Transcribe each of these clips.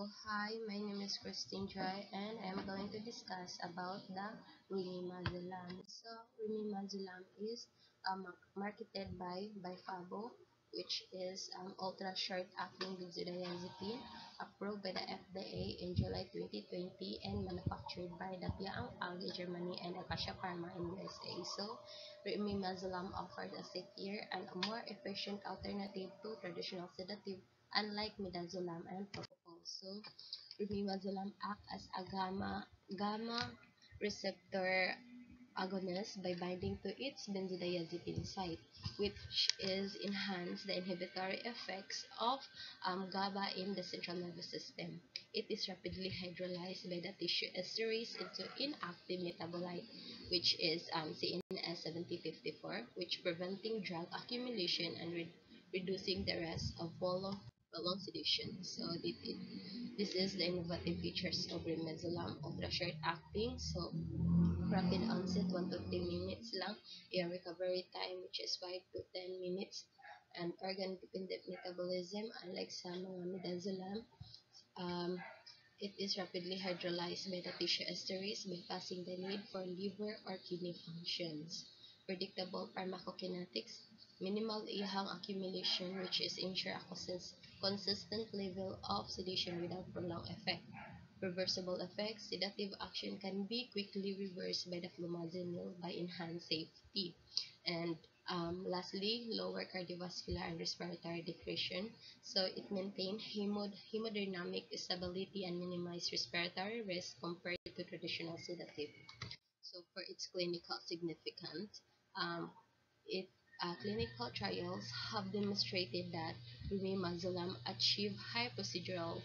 Hi, my name is Christine Joy, and I'm going to discuss about the Rimimazulam. So, Rimimazulam is marketed by Bifabo, which is ultra short-acting benzodiazepine, approved by the FDA in July 2020 and manufactured by the Piang Alge, Germany, and Acacia Pharma in USA. So, Rimimazulam offers a safer and a more efficient alternative to traditional sedative, unlike midazolam and propofol. So, rimimazolam acts as a gamma receptor agonist by binding to its benzodiazepine site, which is enhance the inhibitory effects of GABA in the central nervous system. It is rapidly hydrolyzed by the tissue esterase into inactive metabolite, which is CNS 7054, which preventing drug accumulation and reducing the risk of prolonged sedation. So this is the innovative features of Remezolam, ultra short acting. So rapid onset, 1 to 3 minutes lang. Your recovery time, which is 5 to 10 minutes. And organ-dependent metabolism, unlike sa mga midazolam, um, it is rapidly hydrolyzed by the tissue esterase, bypassing the need for liver or kidney functions. Predictable pharmacokinetics, minimal ihang accumulation, which is ensure a consistent level of sedation without prolonged effect. Reversible effects, sedative action can be quickly reversed by the flumazenil by enhanced safety. And lastly, lower cardiovascular and respiratory depression. So it maintains hemodynamic stability and minimize respiratory risk compared to traditional sedative. So for its clinical significance, um, it clinical trials have demonstrated that Rimimazolam achieve high procedural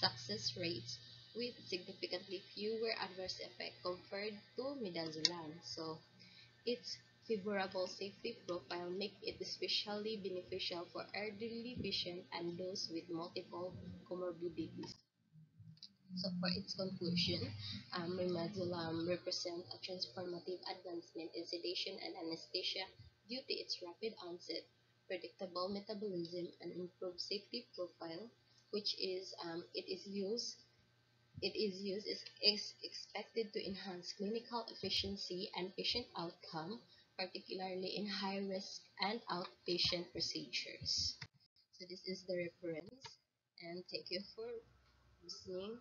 success rates with significantly fewer adverse effects compared to midazolam. So its favorable safety profile make it especially beneficial for elderly patients and those with multiple comorbidities. So for its conclusion, Remimazolam represents a transformative advancement in sedation and anesthesia due to its rapid onset, predictable metabolism, and improved safety profile, which is is expected to enhance clinical efficiency and patient outcome, particularly in high risk and outpatient procedures. So this is the reference, and thank you for listening.